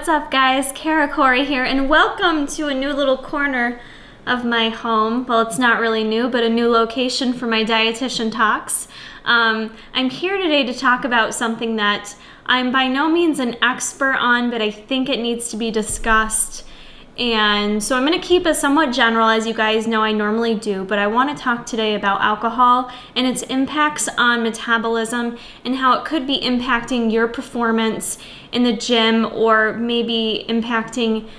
What's up guys, Kara Corey here, and welcome to a new little corner of my home. Well, it's not really new, but a new location for my dietitian talks. I'm here today to talk about something that I'm by no means an expert on, but I think it needs to be discussed. And so I'm going to keep it somewhat general, as you guys know I normally do, but I want to talk today about alcohol and its impacts on metabolism and how it could be impacting your performance in the gym or maybe impacting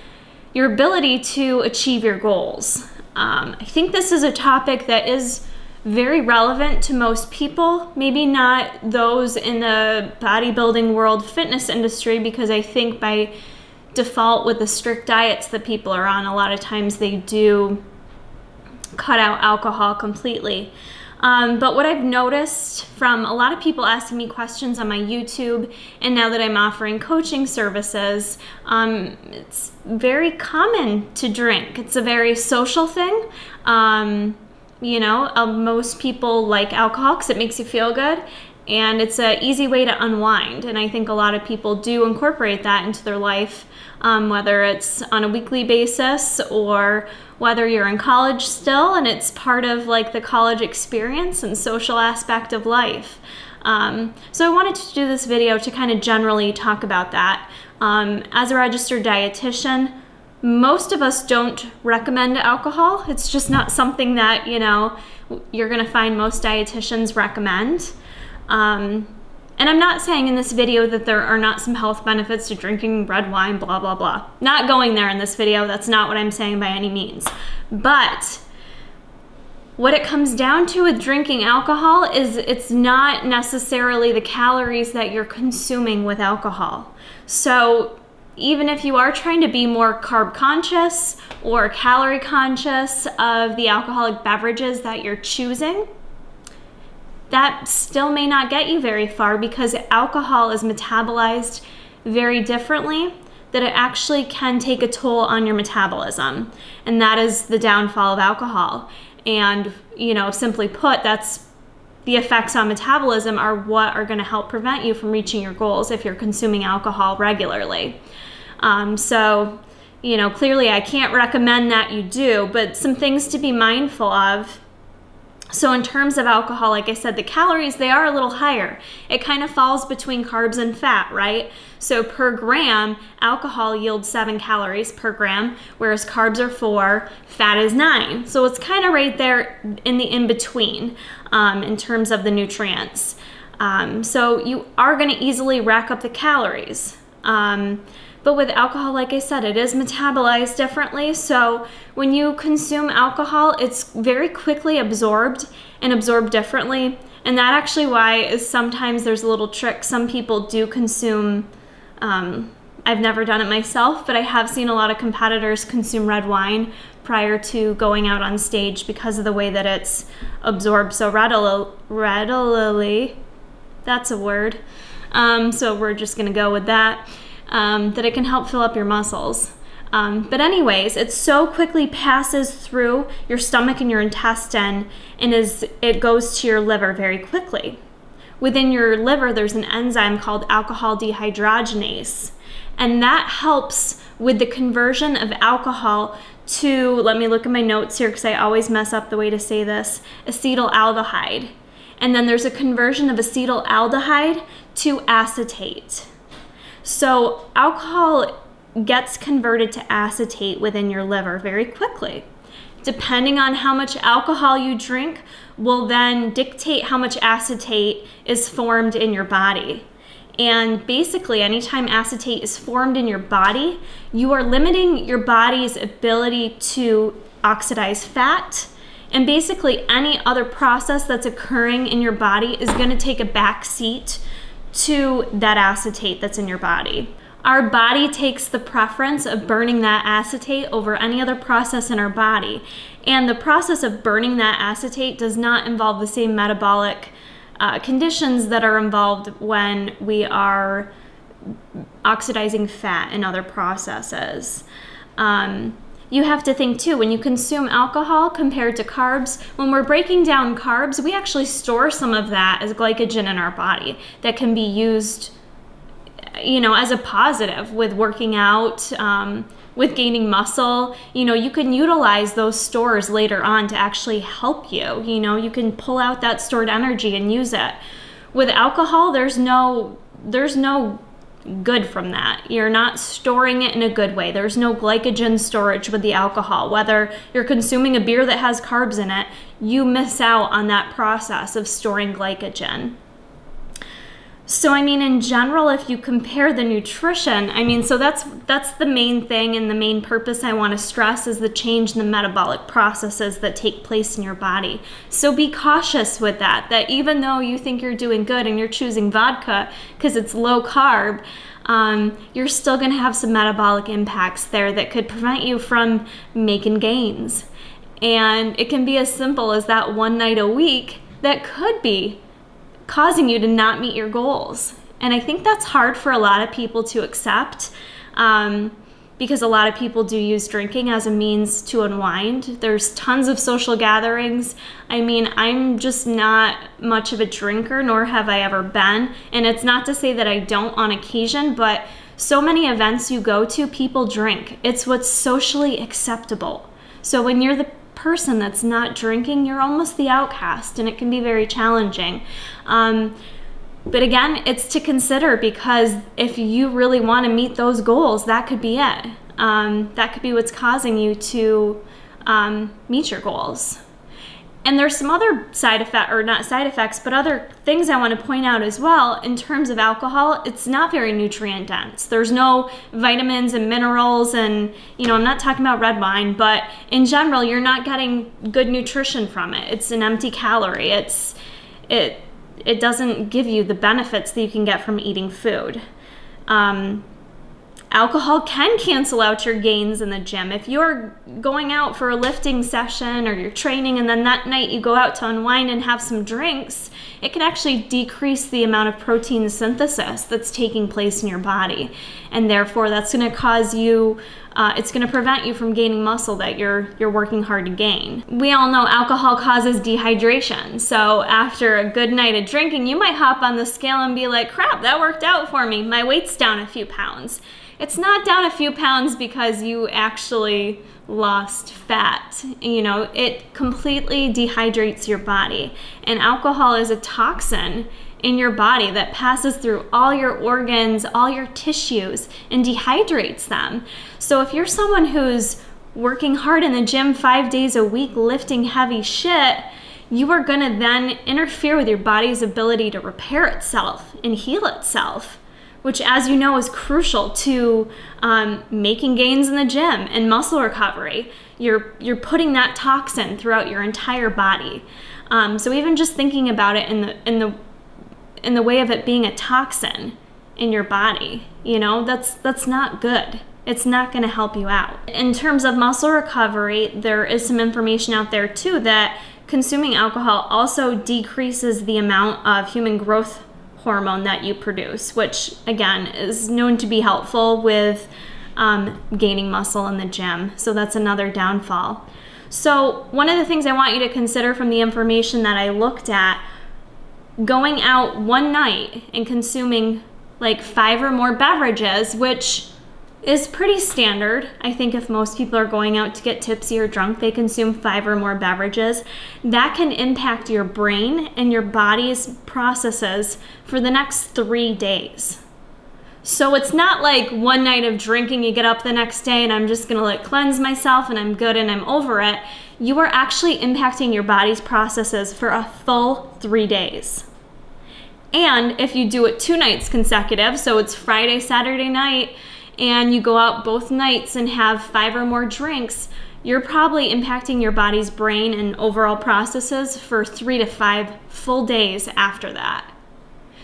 your ability to achieve your goals. I think this is a topic that is very relevant to most people, maybe not those in the bodybuilding world, fitness industry, because I think by default with the strict diets that people are on, a lot of times they do cut out alcohol completely. But what I've noticed from a lot of people asking me questions on my YouTube, and now that I'm offering coaching services, it's very common to drink. It's a very social thing. Most people like alcohol because it makes you feel good. And it's an easy way to unwind, and I think a lot of people do incorporate that into their life, whether it's on a weekly basis or whether you're in college still and it's part of like the college experience and social aspect of life. So I wanted to do this video to kind of generally talk about that. As a registered dietitian, most of us don't recommend alcohol. It's just not something that, you're gonna find most dietitians recommend. And I'm not saying in this video that there are not some health benefits to drinking red wine, blah, blah, blah. Not going there in this video. That's not what I'm saying by any means. But what it comes down to with drinking alcohol is it's not necessarily the calories that you're consuming with alcohol. So even if you are trying to be more carb conscious or calorie conscious of the alcoholic beverages that you're choosing, that still may not get you very far, because alcohol is metabolized very differently, that it actually can take a toll on your metabolism. And that is the downfall of alcohol. And, simply put, that's the effects on metabolism are what are going to help prevent you from reaching your goals if you're consuming alcohol regularly. Clearly I can't recommend that you do, but some things to be mindful of. So in terms of alcohol, like I said, the calories, they are a little higher. It kind of falls between carbs and fat, right? So per gram, alcohol yields 7 calories per gram, whereas carbs are 4, fat is 9. So it's kind of right there in the in-between in terms of the nutrients. So you are going to easily rack up the calories. But with alcohol, like I said, it is metabolized differently. So when you consume alcohol, it's very quickly absorbed and absorbed differently. And that actually why is sometimes there's a little trick. Some people do consume, I've never done it myself, but I have seen a lot of competitors consume red wine prior to going out on stage because of the way that it's absorbed so readily, that's a word. So we're just gonna go with that. That it can help fill up your muscles. But anyways, it so quickly passes through your stomach and your intestine, and it goes to your liver very quickly. Within your liver, there's an enzyme called alcohol dehydrogenase, and that helps with the conversion of alcohol to, let me look at my notes here because I always mess up the way to say this, acetaldehyde. And then there's a conversion of acetaldehyde to acetate. So alcohol gets converted to acetate within your liver very quickly. Depending on how much alcohol you drink will then dictate how much acetate is formed in your body. And basically, anytime acetate is formed in your body, you are limiting your body's ability to oxidize fat. And basically, any other process that's occurring in your body is going to take a back seat to that acetate that's in your body. Our body takes the preference of burning that acetate over any other process in our body. And the process of burning that acetate does not involve the same metabolic conditions that are involved when we are oxidizing fat in other processes. You have to think too, when you consume alcohol compared to carbs, when we're breaking down carbs, we actually store some of that as glycogen in our body that can be used as a positive with working out, with gaining muscle. You can utilize those stores later on to actually help you. You can pull out that stored energy and use it. With alcohol, there's no good from that. You're not storing it in a good way. There's no glycogen storage with the alcohol. Whether you're consuming a beer that has carbs in it, you miss out on that process of storing glycogen. So, in general, if you compare the nutrition, so that's the main thing, and the main purpose I want to stress is the change in the metabolic processes that take place in your body. So be cautious with that even though you think you're doing good and you're choosing vodka because it's low carb, you're still going to have some metabolic impacts there that could prevent you from making gains. And it can be as simple as that one night a week that could be causing you to not meet your goals. And I think that's hard for a lot of people to accept, because a lot of people do use drinking as a means to unwind. There's tons of social gatherings. I'm just not much of a drinker, nor have I ever been. And it's not to say that I don't on occasion, but so many events you go to, people drink. It's what's socially acceptable. So when you're the person that's not drinking, you're almost the outcast, and it can be very challenging. But again, it's to consider, because if you really want to meet those goals, that could be it. That could be what's causing you to meet your goals. And there's some other side effects, or not side effects, but other things I want to point out as well. In terms of alcohol, it's not very nutrient dense. There's no vitamins and minerals, and I'm not talking about red wine, but in general, you're not getting good nutrition from it. It's an empty calorie. It doesn't give you the benefits that you can get from eating food. Alcohol can cancel out your gains in the gym. If you're going out for a lifting session or you're training, and then that night you go out to unwind and have some drinks, it can actually decrease the amount of protein synthesis that's taking place in your body. And therefore, that's going to cause you, it's going to prevent you from gaining muscle that you're working hard to gain. We all know alcohol causes dehydration. So after a good night of drinking, you might hop on the scale and be like, crap, that worked out for me. My weight's down a few pounds. It's not down a few pounds because you actually lost fat. It completely dehydrates your body. And alcohol is a toxin in your body that passes through all your organs, all your tissues, and dehydrates them. So if you're someone who's working hard in the gym 5 days a week, lifting heavy shit, you are gonna then interfere with your body's ability to repair itself and heal itself, which, as you know, is crucial to making gains in the gym and muscle recovery. You're putting that toxin throughout your entire body. So even just thinking about it in the way of it being a toxin in your body, that's not good. It's not going to help you out. In terms of muscle recovery, there is some information out there too that consuming alcohol also decreases the amount of human growth hormone that you produce, which again is known to be helpful with gaining muscle in the gym. So that's another downfall. So one of the things I want you to consider from the information that I looked at, going out one night and consuming like 5 or more beverages, which is pretty standard. I think if most people are going out to get tipsy or drunk, they consume 5 or more beverages. That can impact your brain and your body's processes for the next 3 days. So it's not like one night of drinking, you get up the next day and I'm just gonna cleanse myself and I'm good and I'm over it. You are actually impacting your body's processes for a full 3 days. And if you do it 2 nights consecutive, so it's Friday, Saturday night, and you go out both nights and have 5 or more drinks, you're probably impacting your body's brain and overall processes for 3 to 5 full days after that.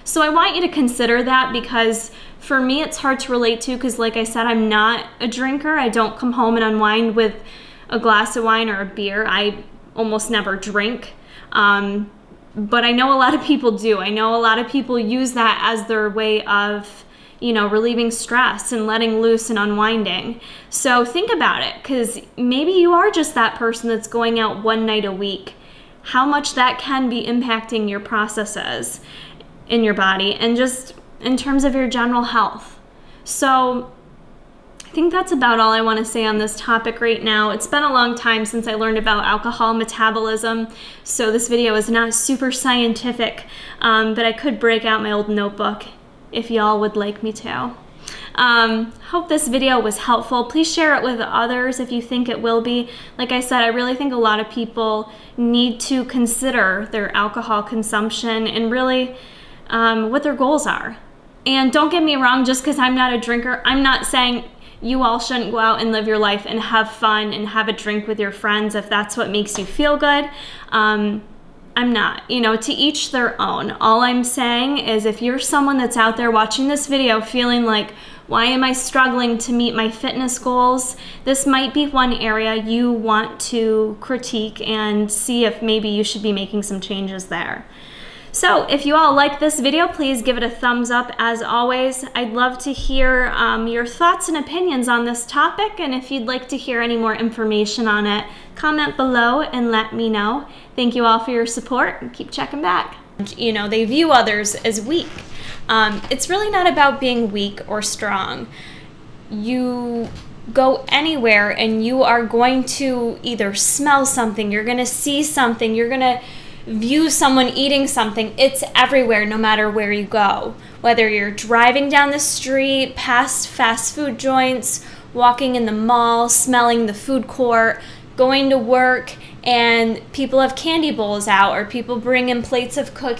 So I want you to consider that, because for me it's hard to relate to, because like I said, I'm not a drinker. I don't come home and unwind with a glass of wine or a beer. I almost never drink. But I know a lot of people do. I know a lot of people use that as their way of relieving stress and letting loose and unwinding. So think about it, because maybe you are just that person that's going out one night a week. How much that can be impacting your processes in your body. And just in terms of your general health. So I think that's about all I want to say on this topic right now. It's been a long time since I learned about alcohol metabolism, so this video is not super scientific, but I could break out my old notebook if y'all would like me to. Hope this video was helpful. Please share it with others if you think it will be. Like I said, I really think a lot of people need to consider their alcohol consumption and really what their goals are. And don't get me wrong, just because I'm not a drinker, I'm not saying you all shouldn't go out and live your life and have fun and have a drink with your friends if that's what makes you feel good. I'm not, to each their own. All I'm saying is if you're someone that's out there watching this video feeling like, why am I struggling to meet my fitness goals? This might be one area you want to critique and see if maybe you should be making some changes there. So if you all like this video, please give it a thumbs up. As always, I'd love to hear your thoughts and opinions on this topic, and if you'd like to hear any more information on it, comment below and let me know. Thank you all for your support, and keep checking back. They view others as weak. It's really not about being weak or strong. You go anywhere and you are going to either smell something, you're going to see something, you're going to view someone eating something. It's everywhere, no matter where you go. Whether you're driving down the street, past fast food joints, walking in the mall, smelling the food court, going to work, and people have candy bowls out, or people bring in plates of cookies.